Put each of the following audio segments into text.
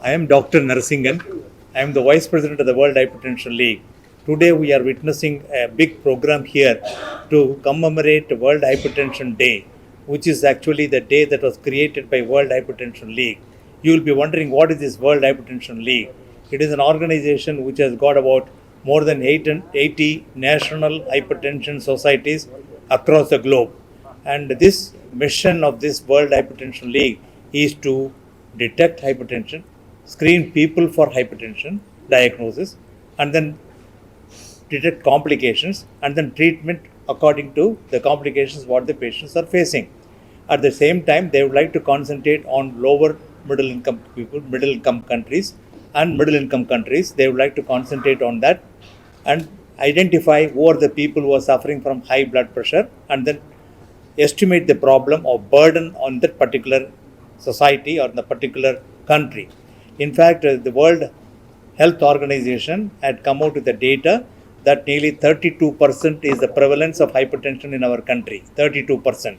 I am Dr. Narasingan. I am the Vice President of the World Hypertension League. Today we are witnessing a big program here to commemorate World Hypertension Day, which is actually the day that was created by World Hypertension League. You will be wondering, what is this World Hypertension League? It is an organization which has got about more than 80 national hypertension societies across the globe. And this mission of this World Hypertension League is to detect hypertension, screen people for hypertension diagnosis, and then detect complications, and then treatment according to the complications what the patients are facing. At the same time, they would like to concentrate on lower middle income people, middle income countries, and middle income countries. They would like to concentrate on that and identify who are the people who are suffering from high blood pressure, and then estimate the problem or burden on that particular society or the particular country. In fact, the World Health Organization had come out with the data that nearly 32% is the prevalence of hypertension in our country. 32%.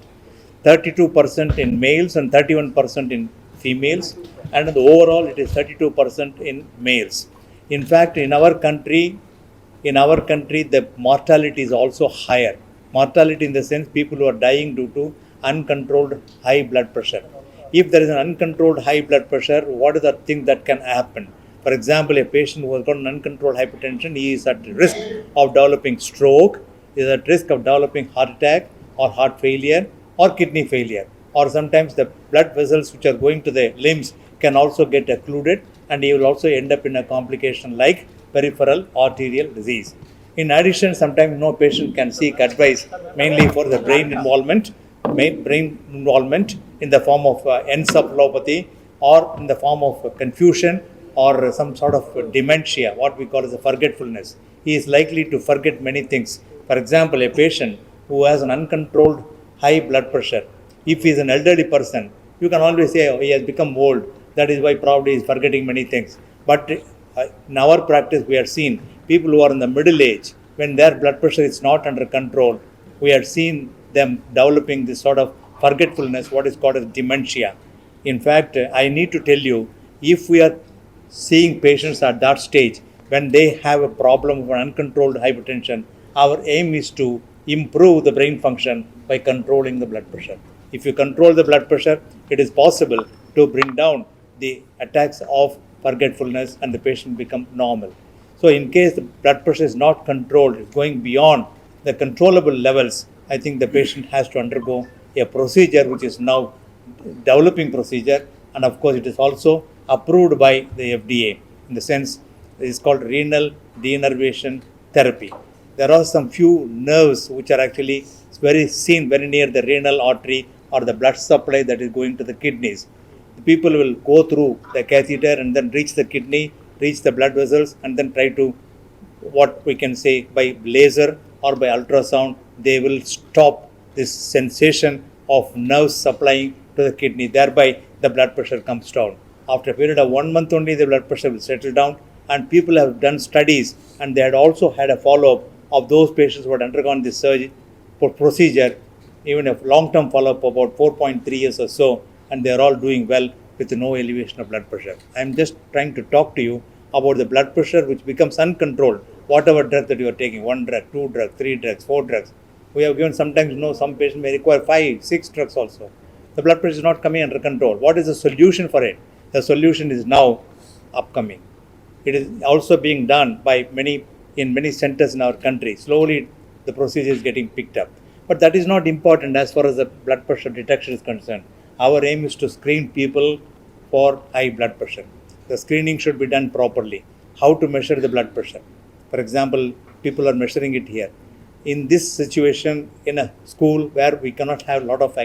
32% in males and 31% in females, and overall it is 32% in males. In fact, in our country, the mortality is also higher. Mortality in the sense people who are dying due to uncontrolled high blood pressure. If there is an uncontrolled high blood pressure, what is the thing that can happen? For example, a patient who has got an uncontrolled hypertension, he is at risk of developing stroke, he is at risk of developing heart attack or heart failure or kidney failure. Or sometimes the blood vessels which are going to the limbs can also get occluded, and he will also end up in a complication like peripheral arterial disease. In addition, sometimes no patient can seek advice mainly for the brain involvement in the form of encephalopathy or in the form of confusion or some sort of dementia, what we call as a forgetfulness. He is likely to forget many things. For example, a patient who has an uncontrolled high blood pressure, if he is an elderly person, you can always say, oh, he has become old, that is why probably he is forgetting many things. But in our practice, we have seen people who are in the middle age, when their blood pressure is not under control, we have seen them developing this sort of forgetfulness, what is called as dementia. In fact, I need to tell you, if we are seeing patients at that stage, when they have a problem of uncontrolled hypertension, our aim is to improve the brain function by controlling the blood pressure. If you control the blood pressure, it is possible to bring down the attacks of forgetfulness and the patient become normal. So in case the blood pressure is not controlled, it's going beyond the controllable levels, I think the patient has to undergo a procedure which is now developing procedure, and of course it is also approved by the FDA. In the sense, it is called renal denervation therapy. There are some few nerves which are actually very near the renal artery or the blood supply that is going to the kidneys. The people will go through the catheter and then reach the kidney, reach the blood vessels, and then try to, what we can say, by laser or by ultrasound, they will stop this sensation of nerves supplying to the kidney. Thereby, the blood pressure comes down. After a period of 1 month only, the blood pressure will settle down. And people have done studies, and they had also had a follow-up of those patients who had undergone this procedure, even a long-term follow-up about 4.3 years or so, and they are all doing well with no elevation of blood pressure. I am just trying to talk to you about the blood pressure which becomes uncontrolled. Whatever drug that you are taking, 1 drug, 2 drugs, 3 drugs, 4 drugs. We have given sometimes, some patients may require 5, 6 drugs also. The blood pressure is not coming under control. What is the solution for it? The solution is now upcoming. It is also being done by in many centers in our country. Slowly the procedure is getting picked up. But that is not important as far as the blood pressure detection is concerned. Our aim is to screen people for high blood pressure. The screening should be done properly. How to measure the blood pressure? For example, people are measuring it here. In this situation, in a school where we cannot have a lot of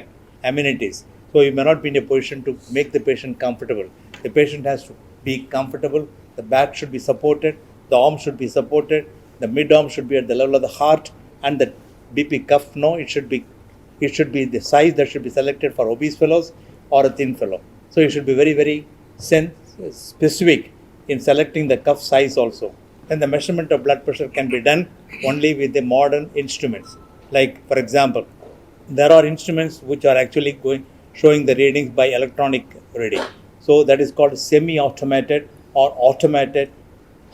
amenities, so you may not be in a position to make the patient comfortable. The patient has to be comfortable. The back should be supported. The arm should be supported. The mid-arm should be at the level of the heart, and the BP cuff, it should be the size that should be selected for obese fellows or a thin fellow. So you should be very, very specific in selecting the cuff size also. Then the measurement of blood pressure can be done only with the modern instruments. Like, for example, there are instruments which are actually showing the readings by electronic reading. So that is called semi-automated or automated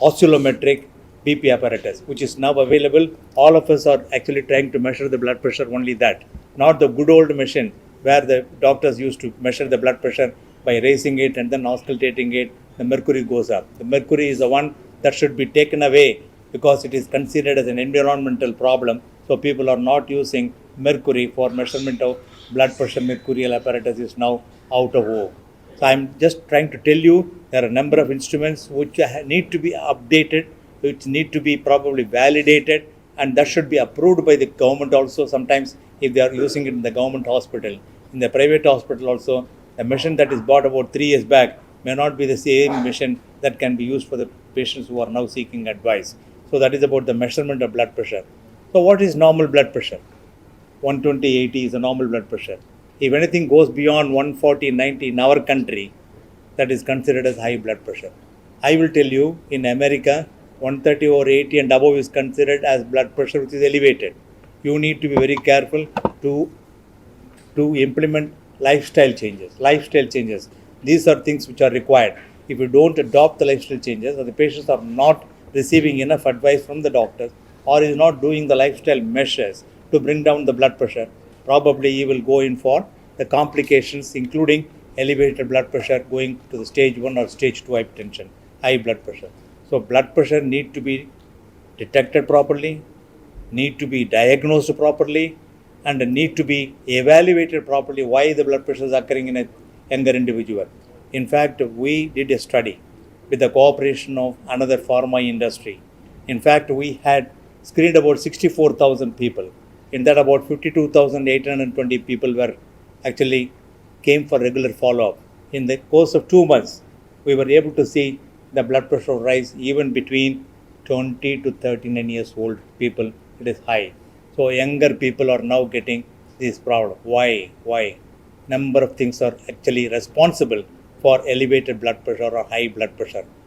oscillometric BP apparatus, which is now available. All of us are actually trying to measure the blood pressure, only that, not the good old machine where the doctors used to measure the blood pressure by raising it and then auscultating it. The mercury goes up. The mercury is the one that should be taken away because it is considered as an environmental problem. So people are not using mercury for measurement of blood pressure. Mercurial apparatus is now out of vogue. So I'm just trying to tell you there are a number of instruments which need to be updated, which need to be probably validated, and that should be approved by the government also. Sometimes if they are using it in the government hospital, in the private hospital also, a machine that is bought about 3 years back may not be the same machine that can be used for the patients who are now seeking advice. So that is about the measurement of blood pressure. So what is normal blood pressure? 120/80 is a normal blood pressure. If anything goes beyond 140/90 in our country, that is considered as high blood pressure. I will tell you, in America, 130/80 and above is considered as blood pressure which is elevated. You need to be very careful to implement lifestyle changes. Lifestyle changes. These are things which are required. If you don't adopt the lifestyle changes, or the patients are not receiving enough advice from the doctors, or is not doing the lifestyle measures to bring down the blood pressure, probably you will go in for the complications, including elevated blood pressure going to the stage 1 or stage 2 hypertension, high blood pressure. So blood pressure need to be detected properly, need to be diagnosed properly, and need to be evaluated properly why the blood pressure is occurring in a younger individual. In fact, we did a study with the cooperation of another pharma industry. In fact, we had screened about 64,000 people. In that, about 52,820 people were actually came for regular follow-up. In the course of 2 months, we were able to see the blood pressure rise even between 20 to 39 years old people. It is high. So younger people are now getting this problem. Why? Why? Number of things are actually responsible for elevated blood pressure or high blood pressure.